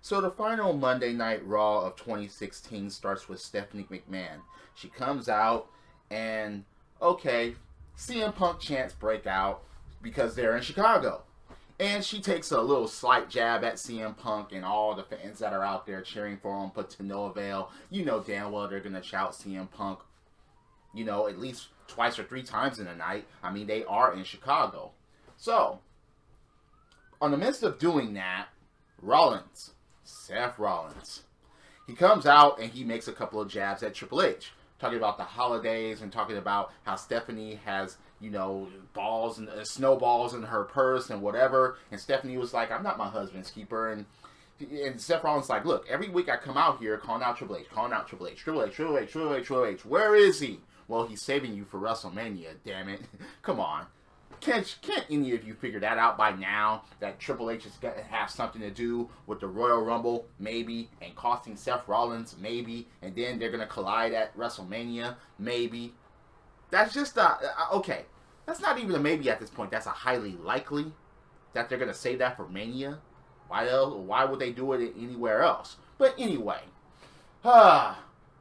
So the final Monday Night Raw of 2016 starts with Stephanie McMahon. She comes out and, okay, CM Punk chants break out because they're in Chicago. And she takes a little slight jab at CM Punk and all the fans that are out there cheering for him, but to no avail. You know damn well they're going to shout CM Punk, at least twice or three times in a night. I mean, they are in Chicago. So, on the midst of doing that, Seth Rollins, he comes out and he makes a couple of jabs at Triple H, talking about the holidays and talking about how Stephanie has, balls and snowballs in her purse and whatever. And Stephanie was like, I'm not my husband's keeper. And Seth Rollins like, look, every week I come out here calling out Triple H, Triple H, where is he? Well, he's saving you for WrestleMania, damn it. Come on. Can't any of you figure that out by now? That Triple H is going to have something to do with the Royal Rumble, maybe, and costing Seth Rollins, maybe, and then they're going to collide at WrestleMania, maybe. That's just okay. That's not even a maybe at this point. That's a highly likely that they're going to save that for Mania. Why would they do it anywhere else? But anyway,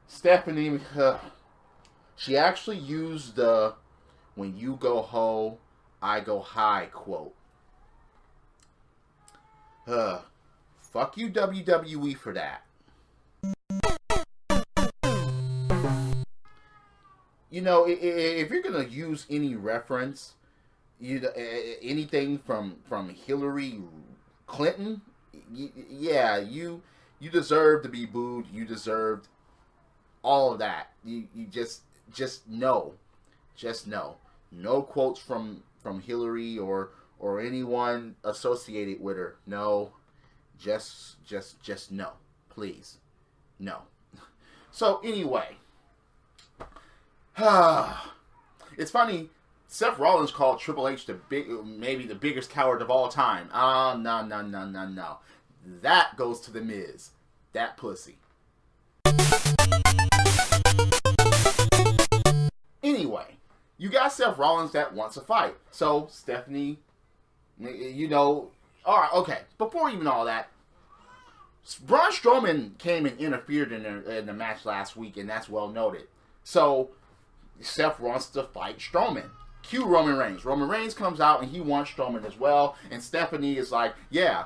Stephanie, she actually used the "when you go ho, I go high" quote. Fuck you, WWE, for that. If you're gonna use any reference, anything from Hillary Clinton, you deserve to be booed. You deserved all of that. You just know. No quotes from Hillary or anyone associated with her. No, just no, please, no. So anyway, it's funny. Seth Rollins called Triple H maybe the biggest coward of all time. No. That goes to the Miz. That pussy. Anyway, you got Seth Rollins that wants a fight. So, Stephanie, all right, okay. Before even all that, Braun Strowman came and interfered in the match last week, and that's well noted. So, Seth wants to fight Strowman. Cue Roman Reigns. Roman Reigns comes out, and he wants Strowman as well. And Stephanie is like, yeah,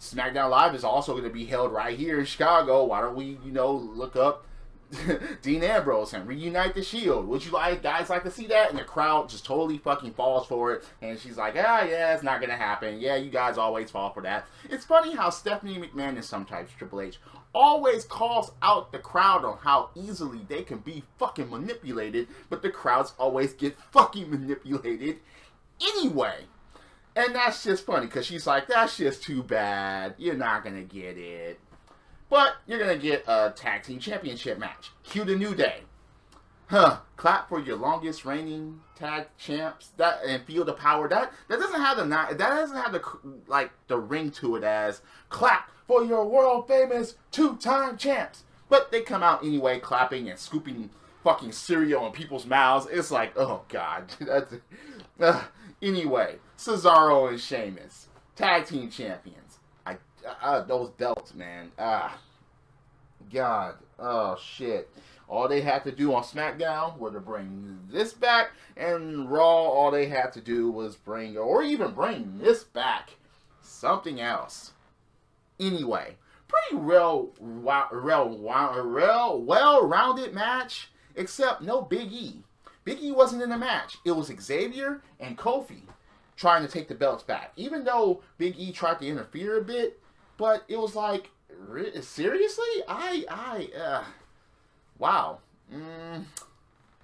SmackDown Live is also going to be held right here in Chicago. Why don't we, look up Dean Ambrose and reunite the Shield? Would you guys like to see that? And the crowd just totally fucking falls for it. And she's like, yeah, it's not gonna happen. Yeah, you guys always fall for that. It's funny how Stephanie McMahon and sometimes Triple H always calls out the crowd on how easily they can be fucking manipulated, but the crowds always get fucking manipulated anyway. And that's just funny, because she's like, that's just too bad. You're not gonna get it. But you're going to get a tag team championship match. Cue the New Day. Clap for your longest reigning tag champs. That and feel the power. That doesn't have the ring to it as clap for your world famous 2-time champs. But they come out anyway, clapping and scooping fucking cereal in people's mouths. It's like, oh god. Anyway, Cesaro and Sheamus, tag team champions. Those belts, man. God. Oh, shit. All they had to do on SmackDown was to bring this back, and Raw, all they had to do was bring this back. Something else. Anyway, pretty well-rounded match, except no Big E. Big E wasn't in the match. It was Xavier and Kofi trying to take the belts back. Even though Big E tried to interfere a bit, but it was like, seriously? Wow.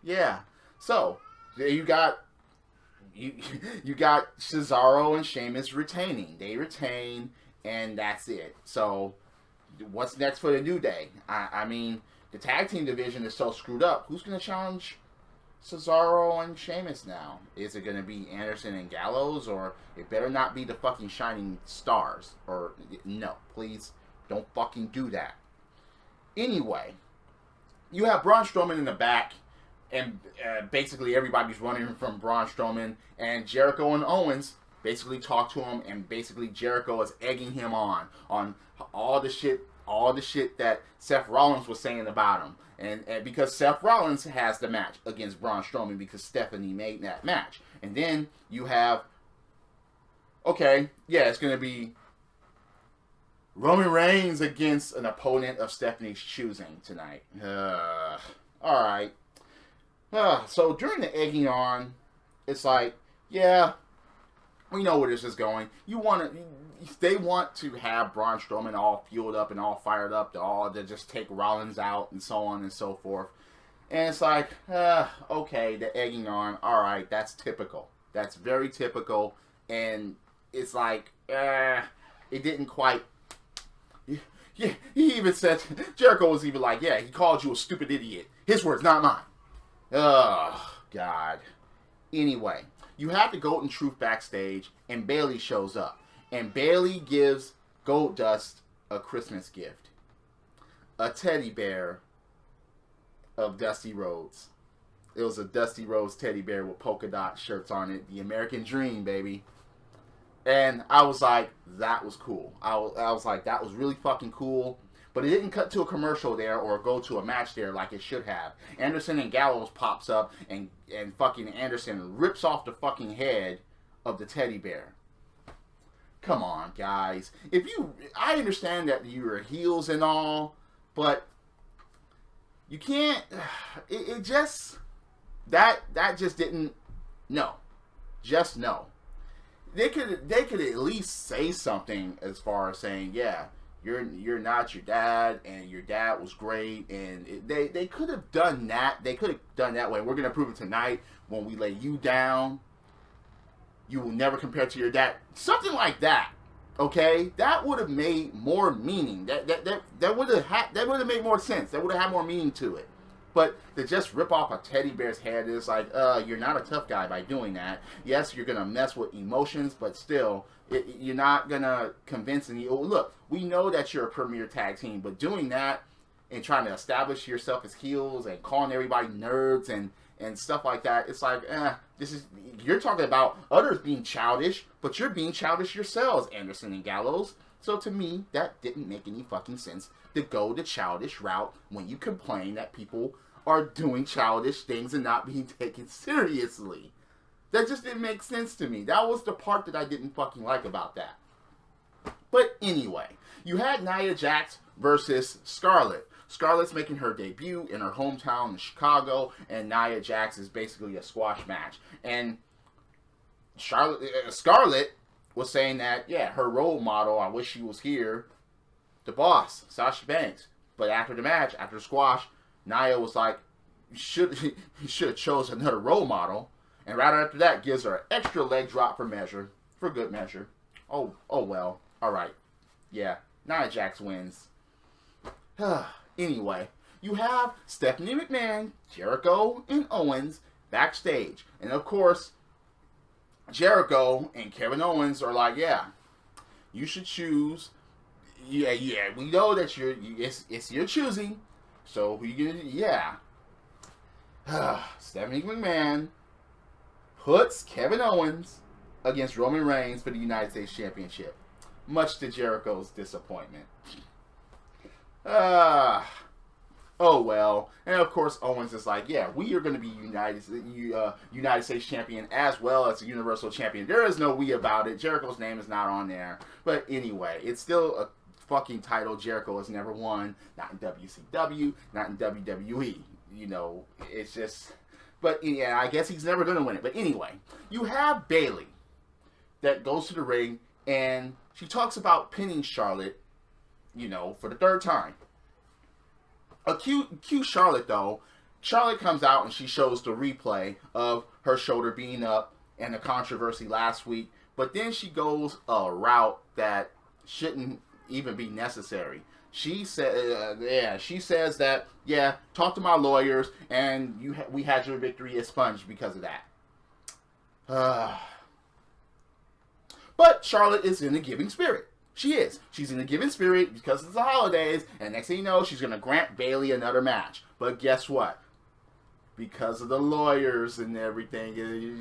Yeah. So, you got Cesaro and Sheamus retaining. They retain, and that's it. So, what's next for the New Day? I mean, the tag team division is so screwed up. Who's going to challenge Cesaro and Sheamus now? Is it going to be Anderson and Gallows, or it better not be the fucking Shining Stars? Or, no, please, don't fucking do that. Anyway, you have Braun Strowman in the back, and basically everybody's running from Braun Strowman, and Jericho and Owens basically talk to him, and basically Jericho is egging him on all the shit that Seth Rollins was saying about him. And because Seth Rollins has the match against Braun Strowman because Stephanie made that match. And then you have, okay, yeah, it's going to be Roman Reigns against an opponent of Stephanie's choosing tonight. Alright. So during the egging on, it's like, yeah, we know where this is going. They want to have Braun Strowman all fueled up and all fired up to just take Rollins out and so on and so forth. And it's like, okay, the egging on, alright, that's typical. That's very typical. And it's like, it didn't quite. Yeah, he even said, Jericho was even like, yeah, he called you a stupid idiot. His words, not mine. Oh, God. Anyway, you have the Golden Truth backstage, and Bayley shows up. And Bayley gives Goldust a Christmas gift. A teddy bear of Dusty Rhodes. It was a Dusty Rhodes teddy bear with polka dot shirts on it. The American Dream, baby. And I was like, that was cool. I was like, that was really fucking cool. But it didn't cut to a commercial there or go to a match there like it should have. Anderson and Gallows pops up and fucking Anderson rips off the fucking head of the teddy bear. Come on, guys. I understand that you're heels and all, but you can't. It just that just didn't. No, just no. They could at least say something as far as saying, yeah, you're not your dad, and your dad was great, and they could have done that. They could have done that way. We're gonna prove it tonight when we lay you down. You will never compare to your dad. Something like that. Okay, that would have made more meaning. That would have made more sense. That would have had more meaning to it. But to just rip off a teddy bear's head is like, you're not a tough guy by doing that. Yes, you're going to mess with emotions, but still, you're not going to convince any. Oh, look, we know that you're a premier tag team, but doing that and trying to establish yourself as heels and calling everybody nerds and stuff like that, it's like, you're talking about others being childish, but you're being childish yourselves, Anderson and Gallows. So to me, that didn't make any fucking sense to go the childish route when you complain that people are doing childish things and not being taken seriously. That just didn't make sense to me. That was the part that I didn't fucking like about that. But anyway, you had Nia Jax versus Scarlett. Scarlett's making her debut in her hometown in Chicago, and Nia Jax is basically a squash match. And Scarlett was saying that, yeah, her role model, I wish she was here, the boss, Sasha Banks. But after the match, after the squash, Nia was like, you should have chose another role model. And right after that, gives her an extra leg drop for good measure. Oh well. All right. Yeah, Nia Jax wins. Anyway, you have Stephanie McMahon, Jericho, and Owens backstage. And of course, Jericho and Kevin Owens are like, yeah, you should choose. Yeah, we know that it's your choosing. So who you gonna? Yeah. Stephanie McMahon puts Kevin Owens against Roman Reigns for the United States Championship, much to Jericho's disappointment. Oh well. And of course Owens is like, yeah, we are going to be United States Champion as well as a Universal Champion. There is no we about it. Jericho's name is not on there. But anyway, it's still a fucking title Jericho has never won. Not in WCW, not in WWE. You know, it's just... But yeah, I guess he's never going to win it. But anyway, you have Bayley that goes to the ring and she talks about pinning Charlotte, you know, for the third time. Cue Charlotte, though. Charlotte comes out and she shows the replay of her shoulder being up and the controversy last week. But then she goes a route that shouldn't even be necessary. She said, she says that, yeah, talk to my lawyers and we had your victory expunged because of that. But Charlotte is in a giving spirit. She is. She's in a giving spirit because it's the holidays, and next thing you know, she's going to grant Bayley another match. But guess what? because of the lawyers and everything,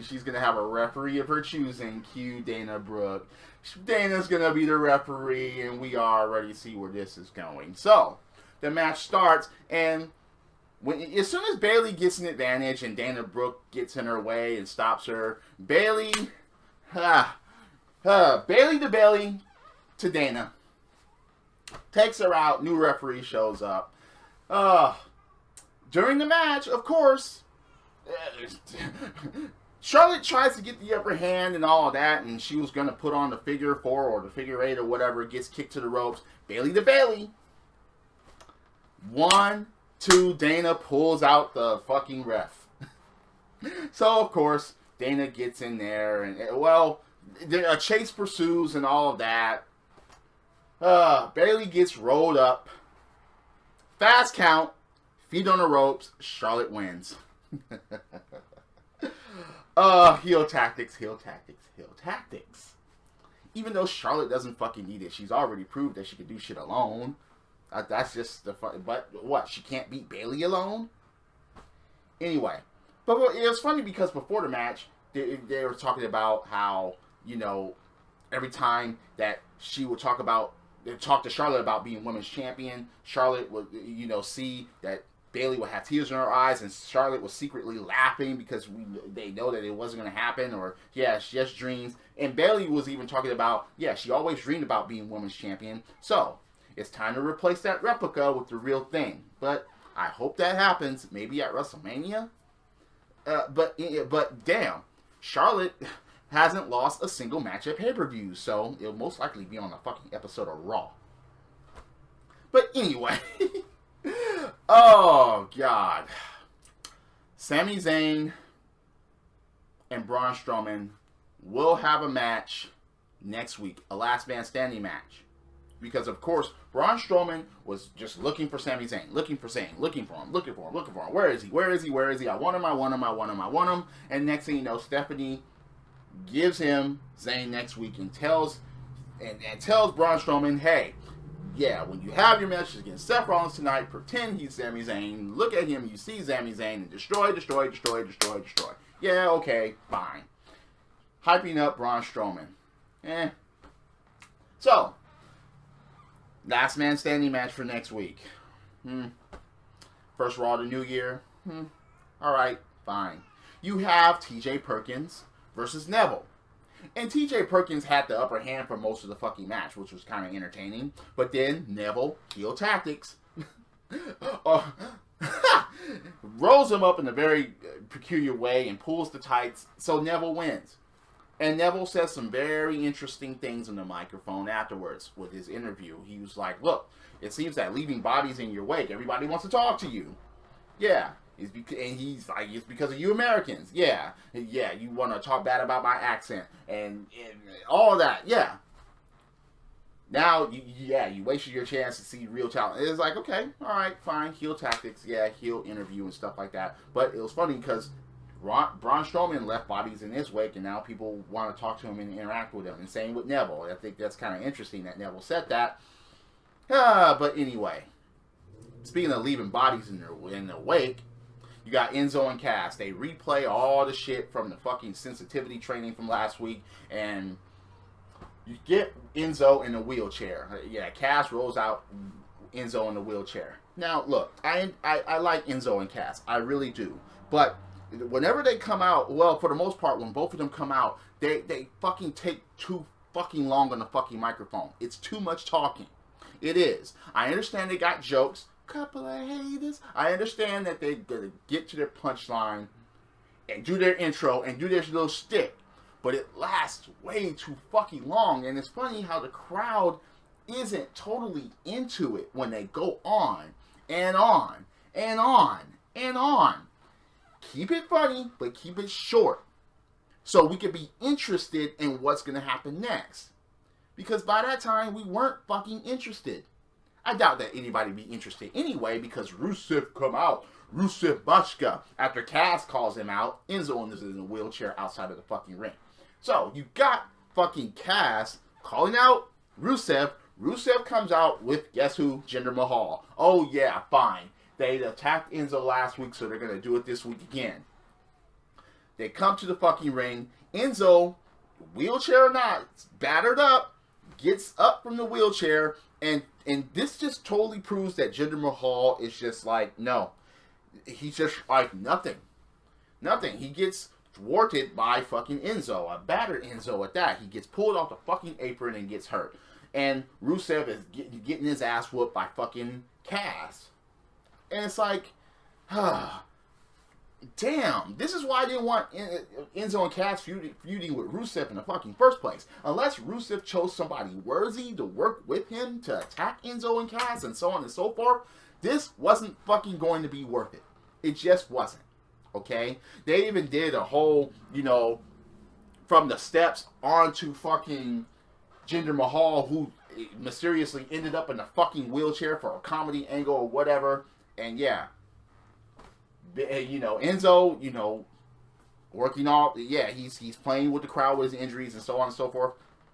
she's going to have a referee of her choosing, cue Dana Brooke. Dana's going to be the referee, and we already see where this is going. So, the match starts, and as soon as Bayley gets an advantage and Dana Brooke gets in her way and stops her, Bayley to Dana. Takes her out, new referee shows up. During the match, of course, Charlotte tries to get the upper hand and all of that, and she was going to put on the figure 4 or the figure 8 or whatever, gets kicked to the ropes. Bayley to Bayley. 1, 2, Dana pulls out the fucking ref. So, of course, Dana gets in there, and, well, a chase pursues and all of that. Bayley gets rolled up. Fast count. Feet on the ropes. Charlotte wins. Heel tactics, heel tactics, heel tactics. Even though Charlotte doesn't fucking need it. She's already proved that she can do shit alone. That's just the fun. But what? She can't beat Bayley alone? Anyway. But it was funny because before the match, they were talking about how, you know, every time that she would talk to Charlotte about being women's champion, Charlotte would, you know, see that Bayley would have tears in her eyes, and Charlotte was secretly laughing because they know that it wasn't going to happen, or, yeah, she just dreams. And Bayley was even talking about, yeah, she always dreamed about being women's champion. So, it's time to replace that replica with the real thing. But I hope that happens, maybe at WrestleMania. But damn, Charlotte hasn't lost a single match at pay-per-view, so it'll most likely be on a fucking episode of Raw. But anyway, oh god, Sami Zayn and Braun Strowman will have a match next week, a last man standing match. Because, of course, Braun Strowman was just looking for Sami Zayn. Looking for him. Where is he? I want him. And next thing you know, Stephanie gives him Zayn next week and tells Braun Strowman, hey, yeah, when you have your matches against Seth Rollins tonight, pretend he's Sami Zayn. Look at him, you see Sami Zayn, and destroy. Yeah, okay, fine. Hyping up Braun Strowman. So, last man standing match for next week. First Raw of the new year. Alright, fine. You have TJ Perkins versus Neville. And TJ Perkins had the upper hand for most of the fucking match, which was kind of entertaining. But then Neville, heel tactics, rolls him up in a very peculiar way and pulls the tights, so Neville wins. And Neville says some very interesting things in the microphone afterwards with his interview. He was like, look, it seems that leaving bodies in your wake, everybody wants to talk to you. Yeah. He's like, it's because of you Americans. Yeah, you want to talk bad about my accent and all that. Yeah. Now, you wasted your chance to see real talent. It's like, okay, all right, fine, heel tactics, yeah, heel interview and stuff like that. But it was funny because Braun Strowman left bodies in his wake, and now people want to talk to him and interact with him. And same with Neville. I think that's kind of interesting that Neville said that. But anyway, speaking of leaving bodies in their wake, you got Enzo and Cass. They replay all the shit from the fucking sensitivity training from last week, and you get Enzo in a wheelchair. Yeah, Cass rolls out Enzo in the wheelchair. Now, look, I like Enzo and Cass. I really do. But whenever they come out, well, for the most part, when both of them come out, they fucking take too fucking long on the fucking microphone. It's too much talking. It is. I understand they got jokes. Couple of haters. I understand that they gotta get to their punchline and do their intro and do their little stick. But it lasts way too fucking long. And it's funny how the crowd isn't totally into it when they go on and on and on and on. Keep it funny, but keep it short. So we can be interested in what's going to happen next. Because by that time, we weren't fucking interested. I doubt that anybody would be interested anyway, because Rusev come out. Rusev Bashka. After Cass calls him out, Enzo is in a wheelchair outside of the fucking ring. So, you got fucking Cass calling out Rusev. Rusev comes out with, guess who? Jinder Mahal. Oh yeah, fine. They attacked Enzo last week, so they're going to do it this week again. They come to the fucking ring. Enzo, wheelchair or not, battered up, gets up from the wheelchair, and this just totally proves that Jinder Mahal is just like, no. He's just like nothing. Nothing. He gets thwarted by fucking Enzo, a battered Enzo at that. He gets pulled off the fucking apron and gets hurt. And Rusev is getting his ass whooped by fucking Cass. And it's like, damn, this is why I didn't want Enzo and Cass feuding with Rusev in the fucking first place. Unless Rusev chose somebody worthy to work with him to attack Enzo and Cass and so on and so forth, this wasn't fucking going to be worth it. It just wasn't. Okay? They even did a whole, from the steps onto fucking Jinder Mahal, who mysteriously ended up in a fucking wheelchair for a comedy angle or whatever. And yeah, Enzo, working off, he's playing with the crowd with his injuries and so on and so forth.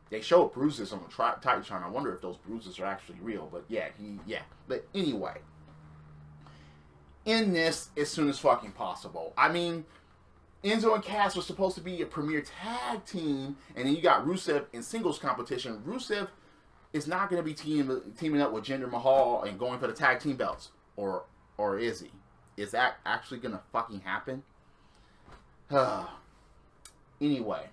They showed bruises on the Titantron. I wonder if those bruises are actually real, but yeah. But anyway, in this as soon as fucking possible. I mean, Enzo and Cass were supposed to be a premier tag team, and then you got Rusev in singles competition. Rusev is not going to be teaming up with Jinder Mahal and going for the tag team belts, or is he? Is that actually going to fucking happen? Anyway,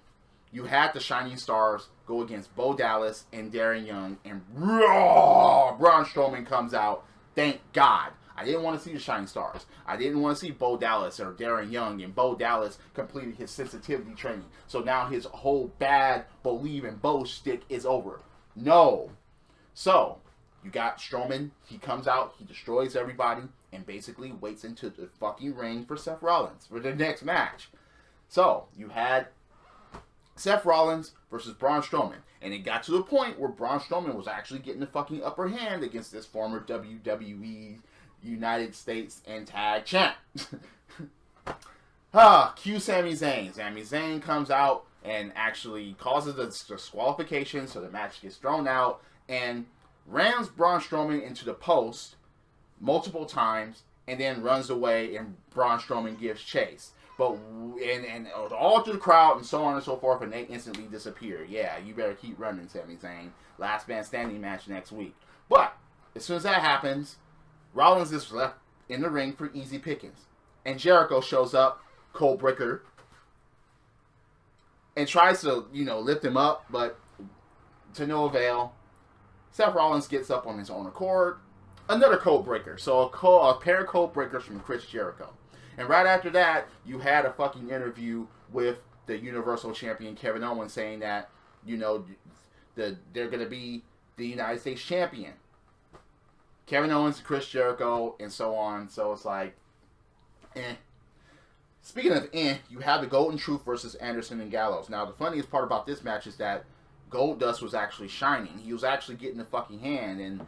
you had the Shining Stars go against Bo Dallas and Darren Young, and Braun Strowman comes out. Thank God. I didn't want to see the Shining Stars. I didn't want to see Bo Dallas or Darren Young, and Bo Dallas completed his sensitivity training. So now his whole bad believe in Bo shtick is over. No. So, you got Strowman. He comes out, he destroys everybody, and basically waits into the fucking ring for Seth Rollins for the next match. So, you had Seth Rollins versus Braun Strowman. And it got to the point where Braun Strowman was actually getting the fucking upper hand against this former WWE United States and Tag Champ. Cue Sami Zayn. Sami Zayn comes out and actually causes the disqualification, so the match gets thrown out, and rams Braun Strowman into the post multiple times, and then runs away, and Braun Strowman gives chase. But and all through the crowd and so on and so forth, and they instantly disappear. Yeah, you better keep running, Sami Zayn. Last man standing match next week. But as soon as that happens, Rollins is left in the ring for easy pickings. And Jericho shows up, cold breaker, and tries to, lift him up, but to no avail. Seth Rollins gets up on his own accord. Another cold breaker. So a pair of cold breakers from Chris Jericho. And right after that, you had a fucking interview with the Universal Champion Kevin Owens saying that, they're going to be the United States Champion. Kevin Owens, Chris Jericho, and so on. So it's like, Speaking of you have the Golden Truth versus Anderson and Gallows. Now, the funniest part about this match is that Goldust was actually shining. He was actually getting the fucking hand, and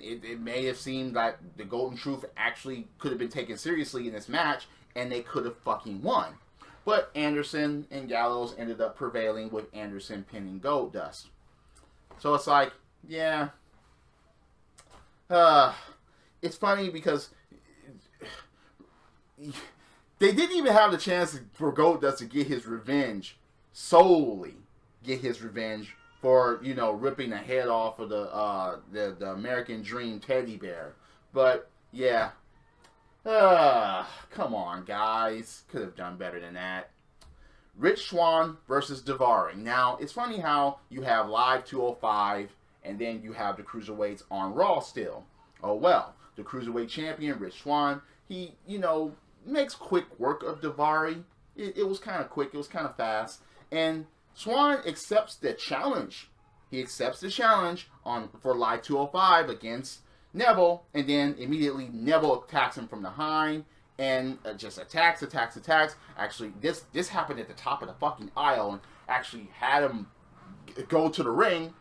it may have seemed like the Golden Truth actually could have been taken seriously in this match, and they could have fucking won. But Anderson and Gallows ended up prevailing, with Anderson pinning Goldust. So it's like, yeah. It's funny because they didn't even have the chance for Goldust to get his revenge, solely get his revenge for, ripping the head off of the American Dream teddy bear. But, yeah. Come on, guys. Could have done better than that. Rich Swann versus Daivari. Now, it's funny how you have Live 205, and then you have the Cruiserweights on Raw still. Oh, well. The Cruiserweight Champion, Rich Swann, he, makes quick work of Daivari. It was kind of quick. It was kind of fast. And Swann accepts the challenge. He accepts the challenge for Live 205 against Neville, and then immediately Neville attacks him from behind and just attacks. Actually, this happened at the top of the fucking aisle, and actually had him go to the ring,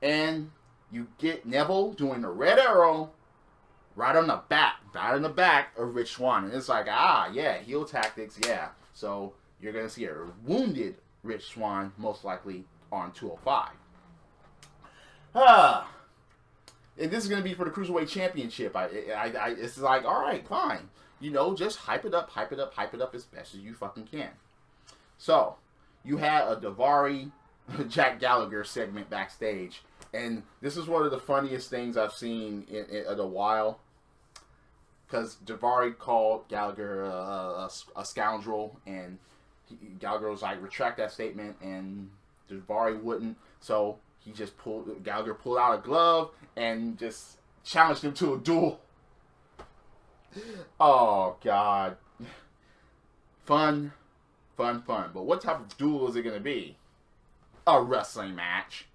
and you get Neville doing the red arrow right on the back of Rich Swann, and it's like, heel tactics, yeah. So you're gonna see a wounded Rich Swann most likely on 205. And this is going to be for the Cruiserweight Championship. It's like, all right, fine. You know, just hype it up as best as you fucking can. So, you had a Daivari Jack Gallagher segment backstage. And this is one of the funniest things I've seen in a while. Because Daivari called Gallagher a scoundrel. And Gallagher was like, retract that statement. And Daivari wouldn't. So, Gallagher pulled out a glove and just challenged him to a duel. Oh, God. Fun. But what type of duel is it going to be? A wrestling match.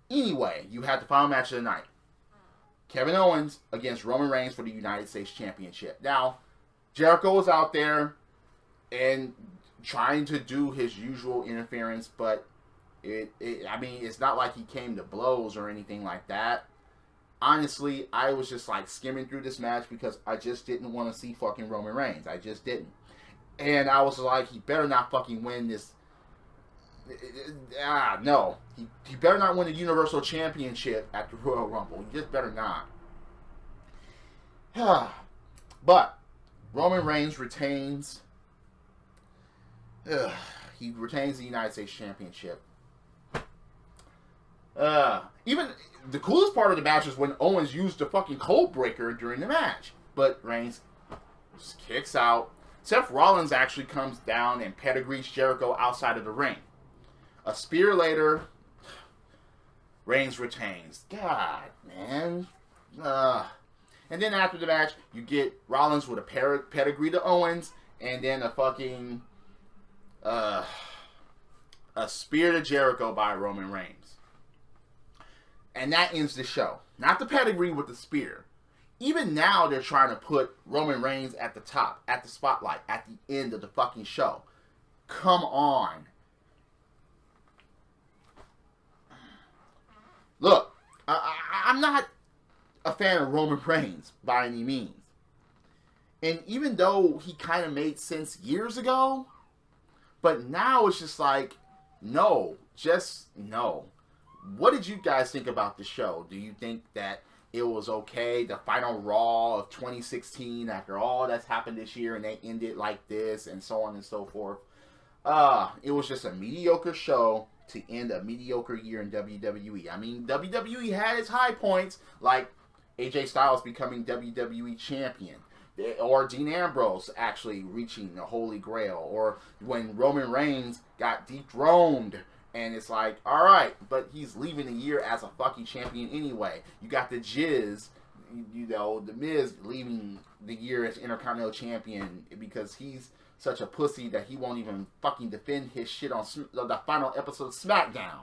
Anyway, you had the final match of the night. Kevin Owens against Roman Reigns for the United States Championship. Now, Jericho was out there and trying to do his usual interference, but it's not like he came to blows or anything like that. Honestly, I was just like skimming through this match because I just didn't want to see fucking Roman Reigns. I just didn't. And I was like, he better not fucking win this. No. He better not win the Universal Championship at the Royal Rumble. He just better not. But Roman Reigns retains. He retains the United States Championship. Even the coolest part of the match is when Owens used the fucking cold breaker during the match. But Reigns just kicks out. Seth Rollins actually comes down and pedigrees Jericho outside of the ring. A spear later, Reigns retains. God, man. And then after the match, you get Rollins with a pedigree to Owens, and then a fucking a spear to Jericho by Roman Reigns. And that ends the show. Not the pedigree with the spear. Even now, they're trying to put Roman Reigns at the top, at the spotlight, at the end of the fucking show. Come on. Look, I'm not a fan of Roman Reigns by any means. And even though he kind of made sense years ago, but now it's just like, no, just no. What did you guys think about the show? Do you think that it was okay, the final Raw of 2016, after all that's happened this year, and they ended like this, and so on and so forth? It was just a mediocre show to end a mediocre year in WWE. I mean, WWE had its high points, like AJ Styles becoming WWE champion, or Dean Ambrose actually reaching the Holy Grail, or when Roman Reigns got dethroned. And it's like, all right, but he's leaving the year as a fucking champion anyway. You got the Jizz, the Miz leaving the year as Intercontinental Champion because he's such a pussy that he won't even fucking defend his shit on the final episode of SmackDown.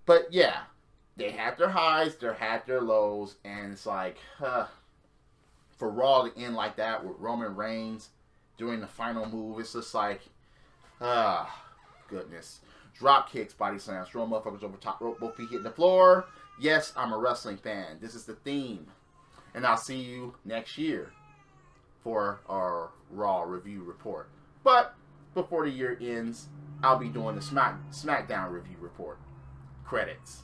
But yeah, they had their highs, they had their lows, and it's like, for Raw to end like that with Roman Reigns doing the final move, it's just like, goodness. Drop kicks, body slams, throw motherfuckers over top rope, both feet hitting the floor. Yes, I'm a wrestling fan. This is the theme. And I'll see you next year for our Raw review report. But before the year ends, I'll be doing the SmackDown review report. Credits.